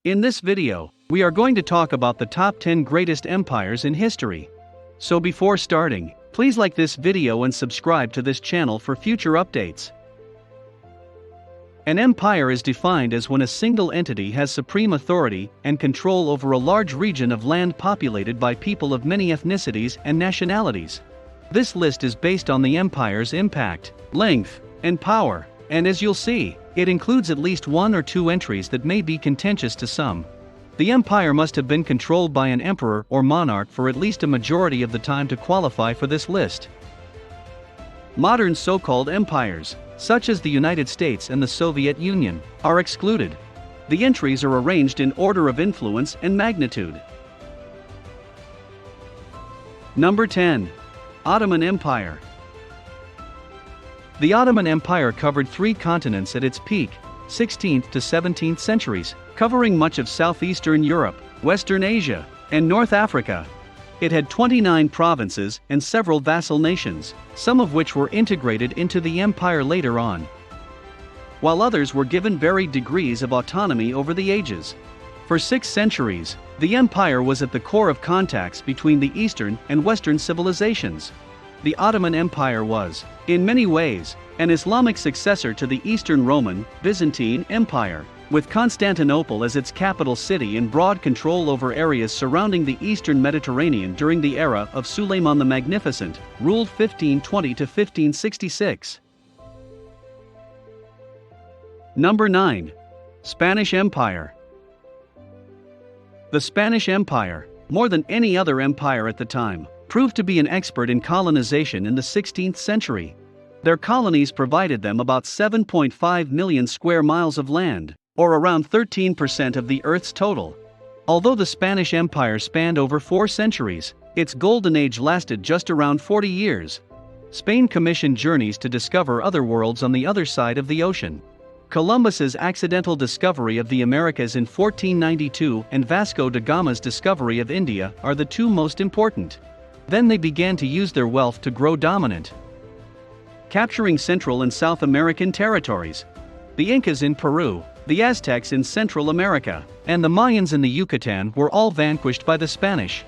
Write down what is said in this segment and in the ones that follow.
In this video, we are going to talk about the top 10 greatest empires in history. So before starting, please like this video and subscribe to this channel for future updates. An empire is defined as when a single entity has supreme authority and control over a large region of land populated by people of many ethnicities and nationalities. This list is based on the empire's impact, length, and power, and as you'll see, it includes at least one or two entries that may be contentious to some. The empire must have been controlled by an emperor or monarch for at least a majority of the time to qualify for this list. Modern so-called empires, such as the United States and the Soviet Union, are excluded. The entries are arranged in order of influence and magnitude. Number 10. Ottoman Empire. The Ottoman Empire covered 3 continents at its peak, 16th to 17th centuries, covering much of southeastern Europe, Western Asia, and North Africa. It had 29 provinces and several vassal nations, some of which were integrated into the empire later on, while others were given varied degrees of autonomy over the ages. For 6 centuries, the empire was at the core of contacts between the Eastern and Western civilizations. The Ottoman Empire was, in many ways, an Islamic successor to the Eastern Roman, Byzantine Empire, with Constantinople as its capital city and broad control over areas surrounding the Eastern Mediterranean during the era of Suleiman the Magnificent, ruled 1520 to 1566. Number 9. Spanish Empire. The Spanish Empire, more than any other empire at the time, proved to be an expert in colonization in the 16th century. Their colonies provided them about 7.5 million square miles of land, or around 13% of the Earth's total. Although the Spanish Empire spanned over 4 centuries, its golden age lasted just around 40 years. Spain commissioned journeys to discover other worlds on the other side of the ocean. Columbus's accidental discovery of the Americas in 1492 and Vasco da Gama's discovery of India are the 2 most important. Then they began to use their wealth to grow dominant, capturing Central and South American territories. The Incas in Peru, the Aztecs in Central America, and the Mayans in the Yucatan were all vanquished by the Spanish.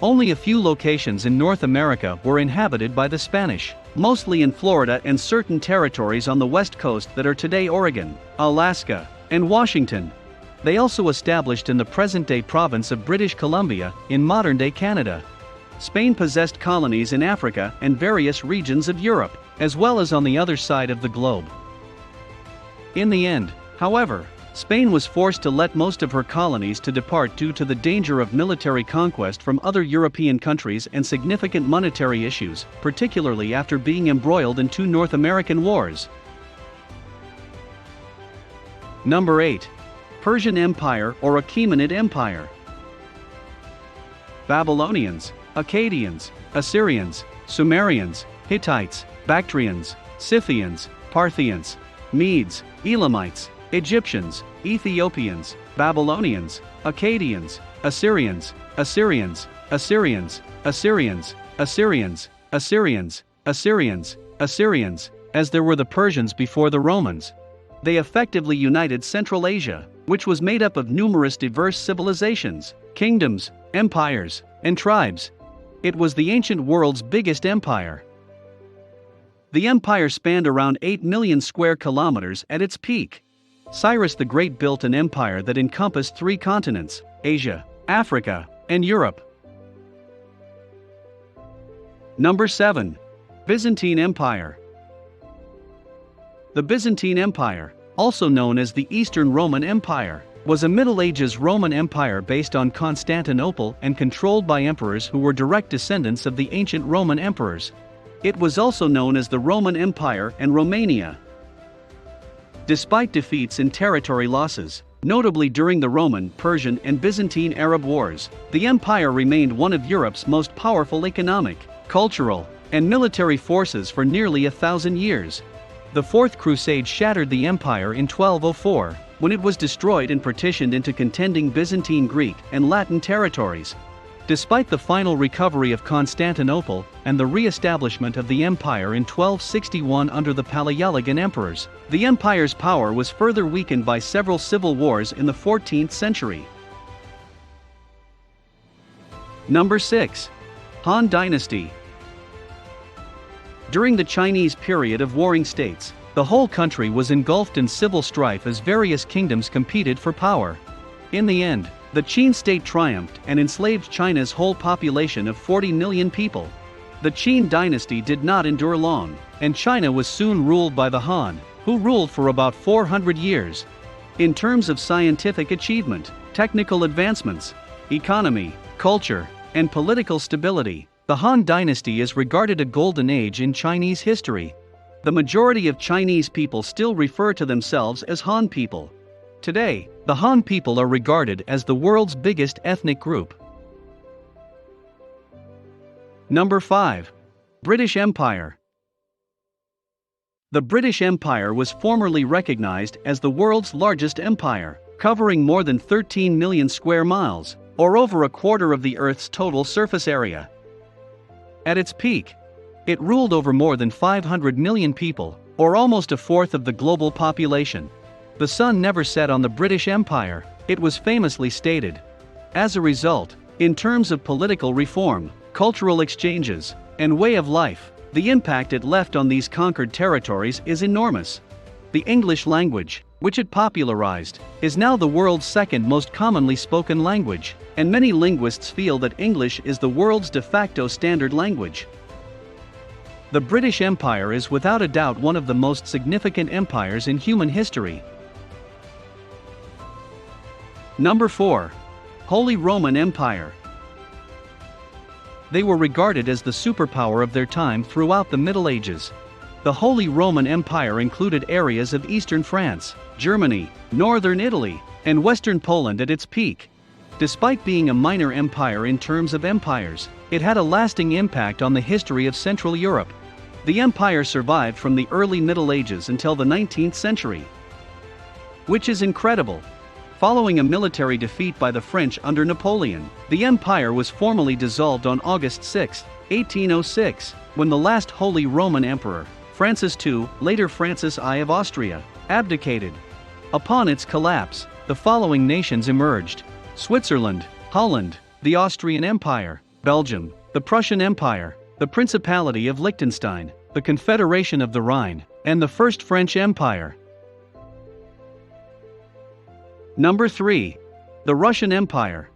Only a few locations in North America were inhabited by the Spanish, mostly in Florida and certain territories on the west coast that are today Oregon, Alaska, and Washington. They also established in the present-day province of British Columbia, in modern-day Canada. Spain possessed colonies in Africa and various regions of Europe, as well as on the other side of the globe. In the end, however, Spain was forced to let most of her colonies to depart due to the danger of military conquest from other European countries and significant monetary issues, particularly after being embroiled in 2 North American wars. Number 8. Persian Empire or Achaemenid Empire. Babylonians, Akkadians, Assyrians, Sumerians, Hittites, Bactrians, Scythians, Parthians, Medes, Elamites, Egyptians, Ethiopians, Babylonians, Akkadians, Assyrians, Assyrians, Assyrians, Assyrians, Assyrians, Assyrians, Assyrians, Assyrians, as there were the Persians before the Romans. They effectively united Central Asia, which was made up of numerous diverse civilizations, kingdoms, empires, and tribes. It was the ancient world's biggest empire. The empire spanned around 8 million square kilometers at its peak. Cyrus the Great built an empire that encompassed 3 continents, Asia, Africa, and Europe. Number 7. Byzantine Empire. The Byzantine Empire, also known as the Eastern Roman Empire, was a Middle Ages Roman Empire based on Constantinople and controlled by emperors who were direct descendants of the ancient Roman emperors. It was also known as the Roman Empire and Romania. Despite defeats and territory losses, notably during the Roman, Persian, and Byzantine Arab Wars, the empire remained one of Europe's most powerful economic, cultural, and military forces for nearly 1,000 years. The Fourth Crusade shattered the empire in 1204, when it was destroyed and partitioned into contending Byzantine Greek and Latin territories. Despite the final recovery of Constantinople and the re-establishment of the empire in 1261 under the Palaeologan emperors, the empire's power was further weakened by several civil wars in the 14th century. Number 6. Han Dynasty. During the Chinese period of warring states, the whole country was engulfed in civil strife as various kingdoms competed for power. In the end, the Qin state triumphed and enslaved China's whole population of 40 million people. The Qin dynasty did not endure long, and China was soon ruled by the Han, who ruled for about 400 years. In terms of scientific achievement, technical advancements, economy, culture, and political stability, the Han dynasty is regarded a golden age in Chinese history. The majority of Chinese people still refer to themselves as Han people. Today, the Han people are regarded as the world's biggest ethnic group. Number 5. British Empire. The British Empire was formerly recognized as the world's largest empire, covering more than 13 million square miles, or over a quarter of the Earth's total surface area. At its peak, it ruled over more than 500 million people, or almost a fourth of the global population. The sun never set on the British Empire, it was famously stated. As a result, in terms of political reform, cultural exchanges, and way of life, the impact it left on these conquered territories is enormous. The English language, which it popularized, is now the world's second most commonly spoken language, and many linguists feel that English is the world's de facto standard language. The British Empire is without a doubt one of the most significant empires in human history. Number 4. Holy Roman Empire. They were regarded as the superpower of their time throughout the Middle Ages. The Holy Roman Empire included areas of eastern France, Germany, northern Italy, and western Poland at its peak. Despite being a minor empire in terms of empires, it had a lasting impact on the history of Central Europe. The empire survived from the early Middle Ages until the 19th century. Which is incredible. Following a military defeat by the French under Napoleon, the empire was formally dissolved on August 6, 1806, when the last Holy Roman Emperor, Francis II, later Francis I of Austria, abdicated. Upon its collapse, the following nations emerged: Switzerland, Holland, the Austrian Empire, Belgium, the Prussian Empire, the Principality of Liechtenstein, the Confederation of the Rhine, and the First French Empire. Number 3. The Russian Empire.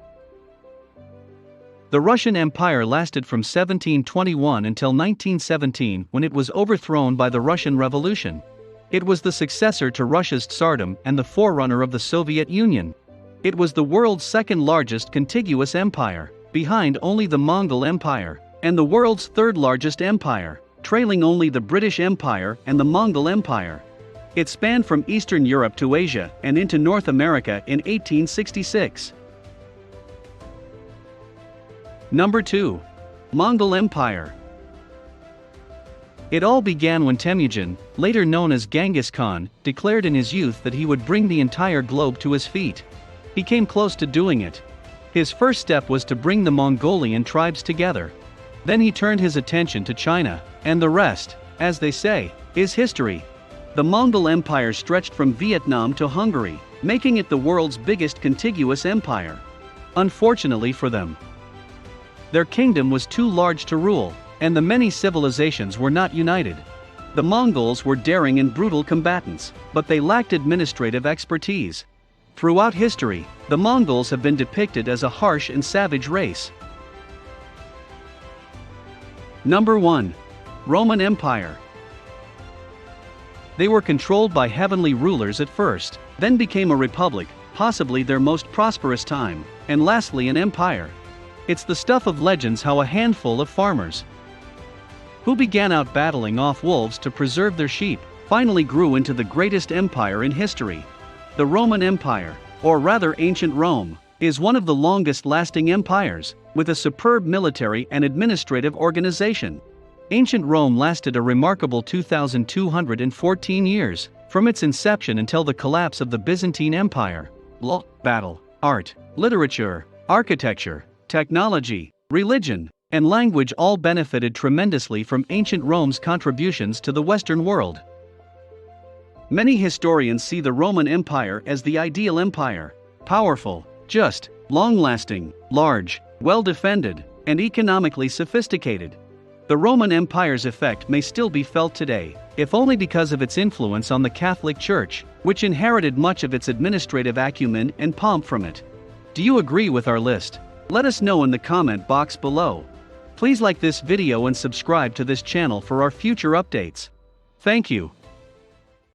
The Russian Empire lasted from 1721 until 1917, when it was overthrown by the Russian Revolution. It was the successor to Russia's Tsardom and the forerunner of the Soviet Union. It was the world's second largest contiguous empire, behind only the Mongol Empire, and the world's third largest empire, trailing only the British Empire and the Mongol Empire. It spanned from Eastern Europe to Asia and into North America in 1866. Number 2. Mongol Empire. It all began when Temujin, later known as Genghis Khan, declared in his youth that he would bring the entire globe to his feet. He came close to doing it. His first step was to bring the Mongolian tribes together. Then he turned his attention to China, and the rest, as they say, is history. The Mongol Empire stretched from Vietnam to Hungary, making it the world's biggest contiguous empire. Unfortunately for them, their kingdom was too large to rule, and the many civilizations were not united. The Mongols were daring and brutal combatants, but they lacked administrative expertise. Throughout history, the Mongols have been depicted as a harsh and savage race. Number 1. Roman Empire. They were controlled by heavenly rulers at first, then became a republic, possibly their most prosperous time, and lastly an empire. It's the stuff of legends how a handful of farmers, who began out battling off wolves to preserve their sheep, finally grew into the greatest empire in history. The Roman Empire, or rather ancient Rome, is one of the longest-lasting empires, with a superb military and administrative organization. Ancient Rome lasted a remarkable 2,214 years, from its inception until the collapse of the Byzantine Empire. Law, battle, art, literature, architecture, technology, religion, and language all benefited tremendously from ancient Rome's contributions to the Western world. Many historians see the Roman Empire as the ideal empire: powerful, just, long-lasting, large, well-defended, and economically sophisticated. The Roman Empire's effect may still be felt today, if only because of its influence on the Catholic Church, which inherited much of its administrative acumen and pomp from it. Do you agree with our list? Let us know in the comment box below. Please like this video and subscribe to this channel for our future updates. Thank you.